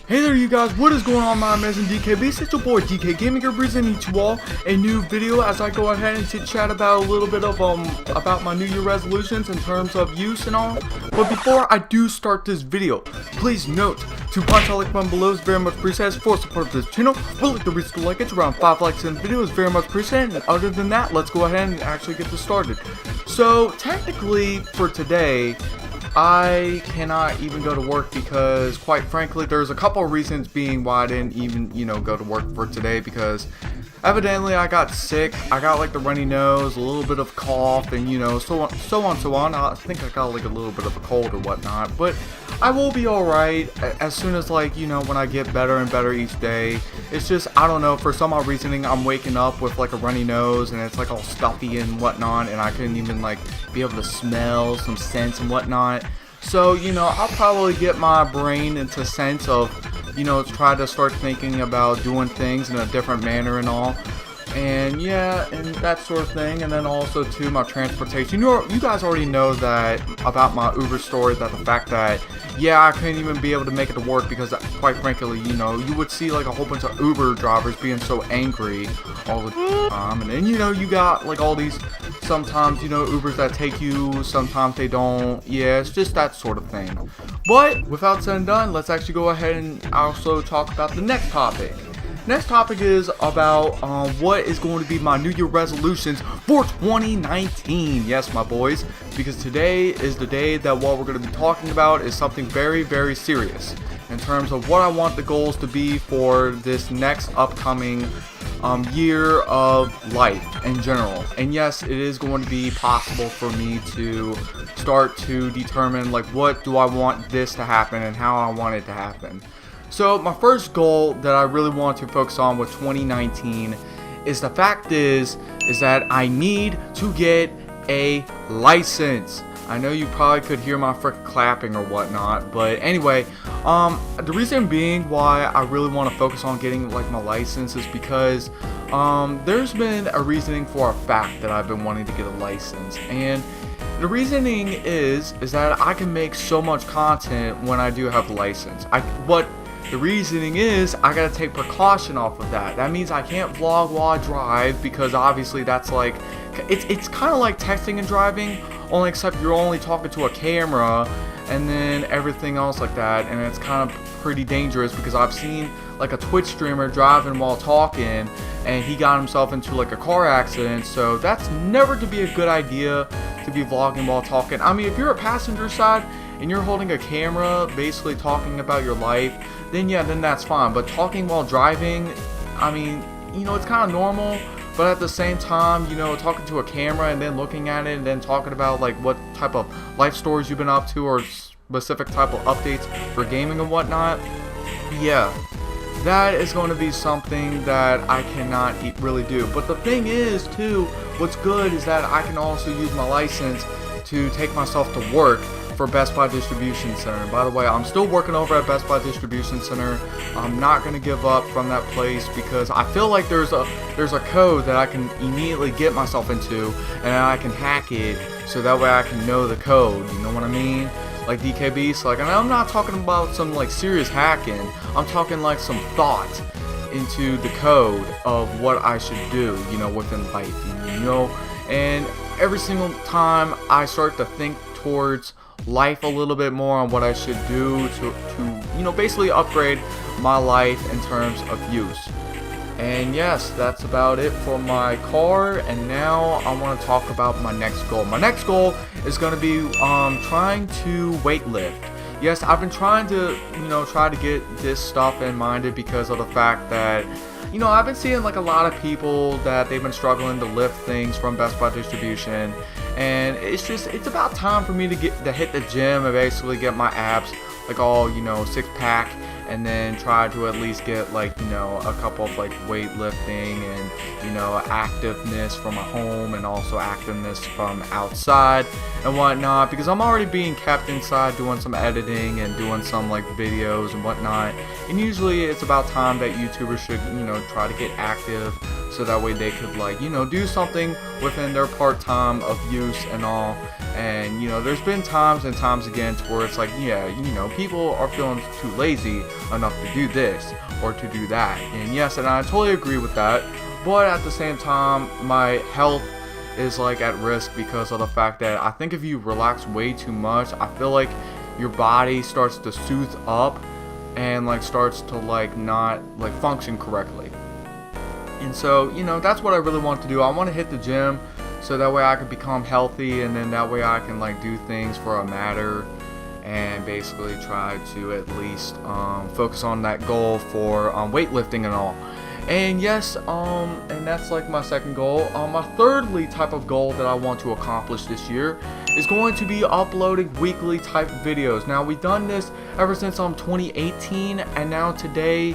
Hey there you guys, what is going on my amazing DKBs? It's your boy DK Gaming here, presenting to you all a new video as I go ahead and chit chat about a little bit of about my New Year resolutions in terms of use and all. But before I do start this video, please note to punch that like button below is very much appreciated for support of this channel. We'll like to reach the like, it's around 5 likes in the video is very much appreciated. And other than that, let's go ahead and actually get this started. So technically for today, I cannot even go to work because, quite frankly, there's a couple of reasons being why I didn't even, go to work for today, because evidently I got sick. I got like the runny nose, a little bit of cough, and so on. I think I got like a little bit of a cold or whatnot, but I will be alright as soon as when I get better and better each day. It's just, I don't know, for some odd reasoning I'm waking up with like a runny nose and it's like all stuffy and whatnot, and I couldn't even like be able to smell some scents and whatnot. So I'll probably get my brain into sense of try to start thinking about doing things in a different manner and all, and and that sort of thing. And then also too, my transportation, you guys already know that about my Uber story, that the fact that I couldn't even be able to make it to work because, quite frankly, you would see like a whole bunch of Uber drivers being so angry all the time, and then you got like all these sometimes Ubers that take you, sometimes they don't. It's just that sort of thing. But without said and done, let's actually go ahead and also talk about the next topic. Next topic is about what is going to be my New Year resolutions for 2019. Yes, my boys, because today is the day that what we're going to be talking about is something very, very serious in terms of what I want the goals to be for this next upcoming year of life in general. And yes, it is going to be possible for me to start to determine like what do I want this to happen and how I want it to happen. So my first goal that I really want to focus on with 2019 is the fact is that I need to get a license. I know you probably could hear my frickin' clapping or whatnot, but anyway, the reason being why I really want to focus on getting like my license is because there's been a reasoning for a fact that I've been wanting to get a license, and the reasoning is that I can make so much content when I do have a license. The reasoning is I gotta take precaution off of that. That means I can't vlog while I drive, because obviously that's like, it's kind of like texting and driving, only except you're only talking to a camera and then everything else like that, and it's kind of pretty dangerous because I've seen like a Twitch streamer driving while talking and he got himself into like a car accident. So that's never to be a good idea to be vlogging while talking. I mean, if you're a passenger side and you're holding a camera basically talking about your life, then that's fine. But talking while driving, I mean, it's kind of normal, but at the same time, talking to a camera and then looking at it and then talking about like what type of life stories you've been up to or specific type of updates for gaming and whatnot, that is going to be something that I cannot really do. But the thing is too, what's good is that I can also use my license to take myself to work for Best Buy Distribution Center. And by the way, I'm still working over at Best Buy Distribution Center. I'm not going to give up from that place because I feel like there's a code that I can immediately get myself into, and I can hack it so that way I can know the code. You know what I mean? Like DKB, so like, and I'm not talking about some like serious hacking. I'm talking like some thought into the code of what I should do, within life, and every single time I start to think towards life a little bit more on what I should do to basically upgrade my life in terms of use. And yes, that's about it for my car. And now I want to talk about my next goal. My next goal is going to be trying to weightlift. Yes, I've been trying to try to get this stuff in mind because of the fact that I've been seeing like a lot of people that they've been struggling to lift things from Best Buy Distribution, and it's about time for me to hit the gym and basically get my abs like all six-pack, and then try to at least get like a couple of like weightlifting and activeness from my home and also activeness from outside and whatnot, because I'm already being kept inside doing some editing and doing some like videos and whatnot, and usually it's about time that YouTubers should try to get active so that way they could, like, you know, do something within their part-time of use and all. And, you know, there's been times and times again to where it's like, yeah, you know, people are feeling too lazy enough to do this or to do that. And yes, and I totally agree with that, but at the same time, my health is like at risk because of the fact that I think if you relax way too much, I feel like your body starts to soothe up and like starts to like not like function correctly. And so, you know, that's what I really want to do. I want to hit the gym so that way I can become healthy, and then that way I can like do things for a matter and basically try to at least focus on that goal for weightlifting and all. And yes, and that's like my second goal. My thirdly type of goal that I want to accomplish this year is going to be uploading weekly type videos. Now, we've done this ever since 2018, and now today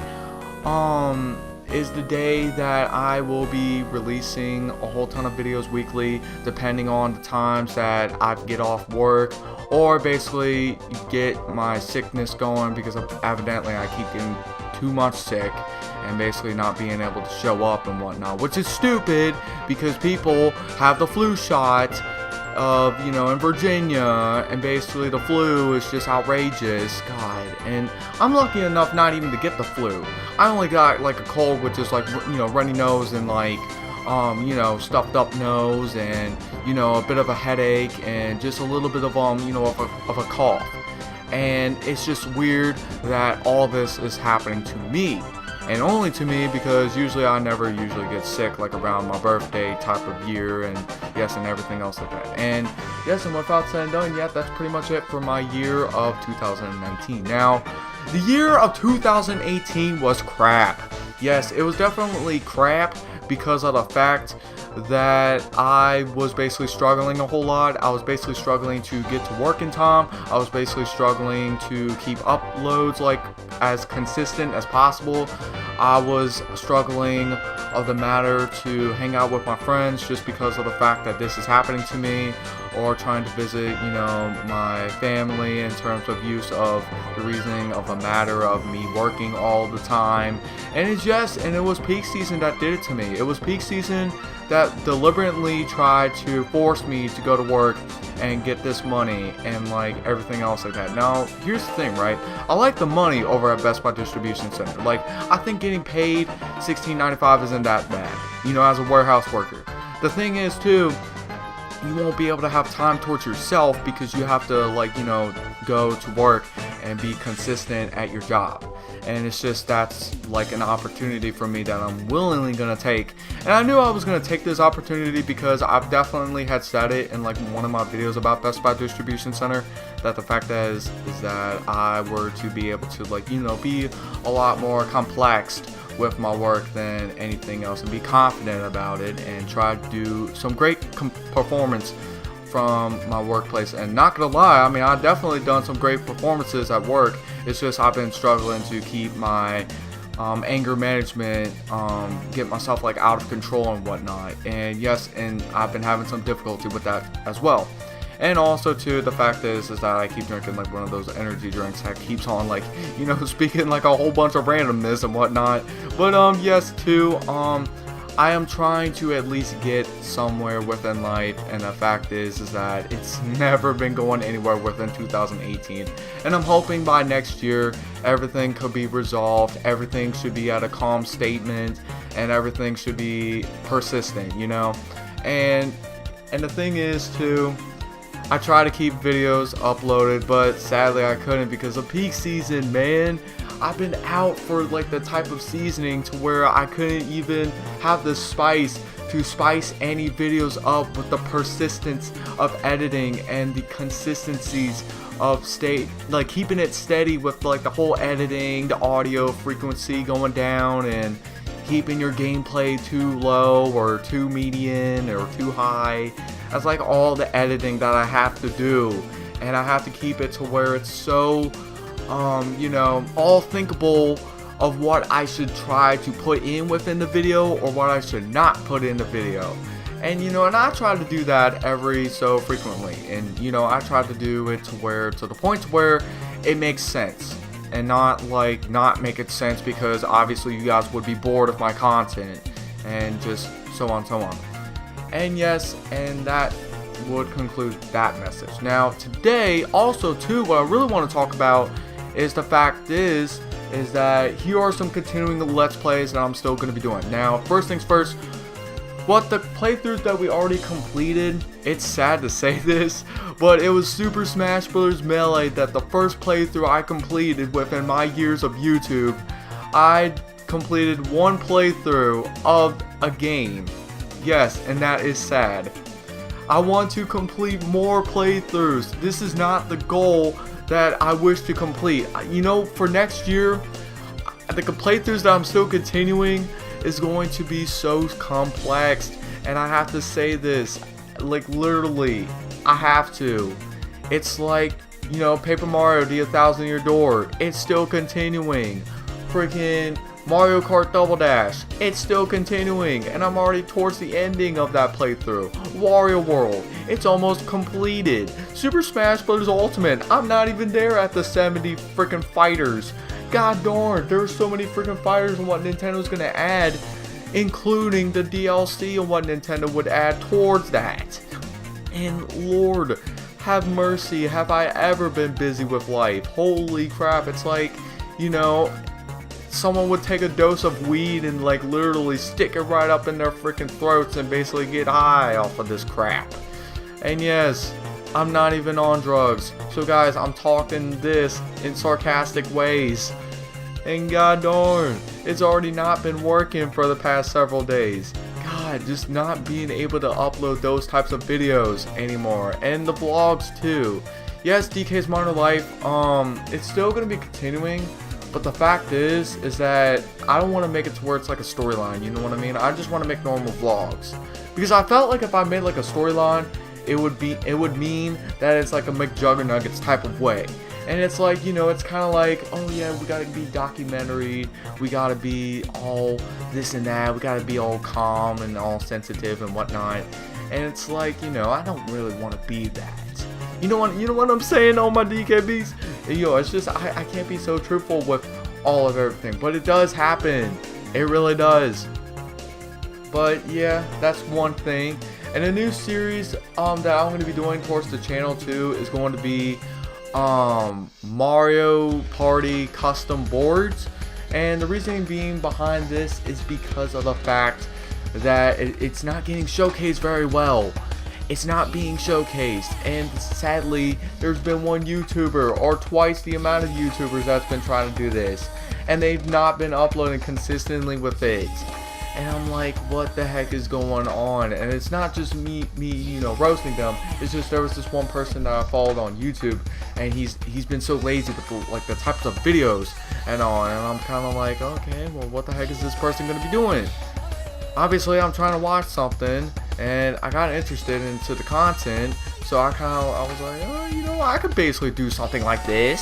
is the day that I will be releasing a whole ton of videos weekly, depending on the times that I get off work or basically get my sickness going, because evidently I keep getting too much sick and basically not being able to show up and whatnot, which is stupid because people have the flu shot of, you know, in Virginia, and basically the flu is just outrageous. God, and I'm lucky enough not even to get the flu. I only got like a cold, which is like, you know, runny nose and like you know, stuffed up nose, and, you know, a bit of a headache, and just a little bit of you know, of a cough. And it's just weird that all this is happening to me, and only to me, because usually I never usually get sick like around my birthday type of year, and yes, and everything else like that. And yes, and without said and done, yeah, that's pretty much it for my year of 2019. Now, the year of 2018 was crap. Yes, it was definitely crap because of the fact that I was basically struggling a whole lot. I was basically struggling to get to work in time. I was basically struggling to keep uploads like as consistent as possible. I was struggling of the matter to hang out with my friends just because of the fact that this is happening to me, or trying to visit, you know, my family in terms of use of the reasoning of a matter of me working all the time. And it's just, and it was peak season that did it to me. It was peak season that deliberately tried to force me to go to work and get this money and like everything else like that. Now, here's the thing, right? I like the money over at Best Buy Distribution Center. Like, I think getting paid $16.95 isn't that bad, you know, as a warehouse worker. The thing is, too, you won't be able to have time towards yourself because you have to, like, you know, go to work and be consistent at your job. And it's just, that's like an opportunity for me that I'm willingly gonna take. And I knew I was gonna take this opportunity because I've definitely had said it in like one of my videos about Best Buy Distribution Center, that the fact is that I were to be able to, like, you know, be a lot more complex with my work than anything else, and be confident about it and try to do some great performance from my workplace. And not gonna lie, I mean, I've definitely done some great performances at work. It's just I've been struggling to keep my anger management, get myself like out of control and whatnot. And yes, and I've been having some difficulty with that as well. And also too, the fact is that I keep drinking like one of those energy drinks that keeps on, like, you know, speaking like a whole bunch of randomness and whatnot. But yes too, I am trying to at least get somewhere within life, and the fact is that it's never been going anywhere within 2018. And I'm hoping by next year everything could be resolved, everything should be at a calm statement, and everything should be persistent, you know. And the thing is too, I try to keep videos uploaded, but sadly I couldn't because of peak season, man. I've been out for like the type of seasoning to where I couldn't even have the spice to spice any videos up with the persistence of editing and the consistencies of like keeping it steady with like the whole editing, the audio frequency going down, and keeping your gameplay too low or too median or too high. That's like all the editing that I have to do, and I have to keep it to where it's so you know, all thinkable of what I should try to put in within the video or what I should not put in the video. And you know, and I try to do that every so frequently, and you know, I try to do it to the point where it makes sense, and not like not make it sense because obviously you guys would be bored of my content. and just so on, so on. And yes, and that would conclude that message. Now, today, also too, what I really want to talk about is the fact is that here are some continuing Let's Plays that I'm still going to be doing. Now, first things first, what the playthroughs that we already completed, it's sad to say this, but it was Super Smash Bros. Melee that the first playthrough I completed within my years of YouTube. I completed one playthrough of a game. Yes, and that is sad. I want to complete more playthroughs. This is not the goal that I wish to complete. You know, for next year, the playthroughs that I'm still continuing is going to be so complex, and I have to say this, like literally, I have to. It's like, you know, Paper Mario The 1,000-Year Door, it's still continuing. Freaking Mario Kart Double Dash, it's still continuing, and I'm already towards the ending of that playthrough. Wario World, it's almost completed. Super Smash Bros. Ultimate, I'm not even there at the 70 freaking fighters. God darn, there's so many freaking fighters and what Nintendo's gonna add, including the DLC and what Nintendo would add towards that. And Lord, have mercy, have I ever been busy with life? Holy crap, it's like, you know, someone would take a dose of weed and like literally stick it right up in their freaking throats and basically get high off of this crap. And yes, I'm not even on drugs. So guys, I'm talking this in sarcastic ways. And god darn, it's already not been working for the past several days. God, just not being able to upload those types of videos anymore. And the vlogs too. Yes, DK's Modern Life, it's still going to be continuing. But the fact is that I don't want to make it to where it's like a storyline, you know what I mean? I just want to make normal vlogs. Because I felt like if I made like a storyline, it would mean that it's like a McJuggernuggets type of way. And it's like, you know, it's kind of like, oh yeah, we gotta be documentary, we gotta be all this and that, we gotta be all calm and all sensitive and whatnot. And it's like, you know, I don't really want to be that. You know what I'm saying, all my DKBs? Yo, it's just, I can't be so truthful with all of everything. But it does happen. It really does. But yeah, that's one thing. And a new series that I'm going to be doing towards the channel too is going to be Mario Party custom boards. And the reasoning being behind this is because of the fact that it's not getting showcased very well. It's not being showcased, and sadly there's been one YouTuber or twice the amount of YouTubers that's been trying to do this, and they've not been uploading consistently with it. And I'm like, what the heck is going on? And it's not just me, you know, roasting them. It's just there was this one person that I followed on YouTube, and he's been so lazy with like the types of videos and all. And I'm kind of like, okay, well, what the heck is this person gonna be doing? Obviously, I'm trying to watch something, and I got interested into the content, so I was like, oh, you know, I could basically do something like this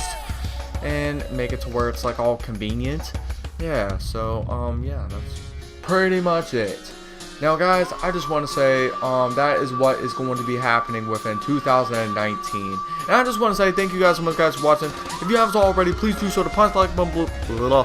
and make it to where it's like all convenient. Yeah, so yeah, that's pretty much it. Now guys, I just want to say that is what is going to be happening within 2019. And I just want to say thank you guys so much guys for watching. If you haven't already, please do so to punch that like button below.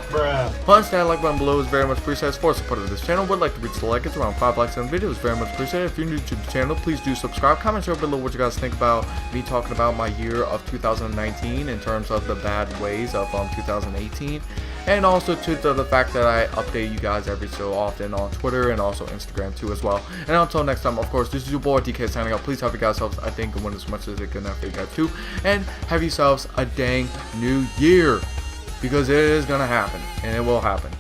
Punch that like button below is very much appreciated. For support of this channel, would like to reach the like. It's around 5 likes on the video. It's very much appreciated. If you're new to the channel, please do subscribe. Comment share below what you guys think about me talking about my year of 2019 in terms of the bad ways of 2018. And also to the fact that I update you guys every so often on Twitter and also Instagram too as well. And until next time, of course, this is your boy DK signing out. Please have you guys selves, I think, and win as much as it can for you guys too. And have yourselves a dang new year. Because it is going to happen. And it will happen.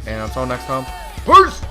And until next time, peace!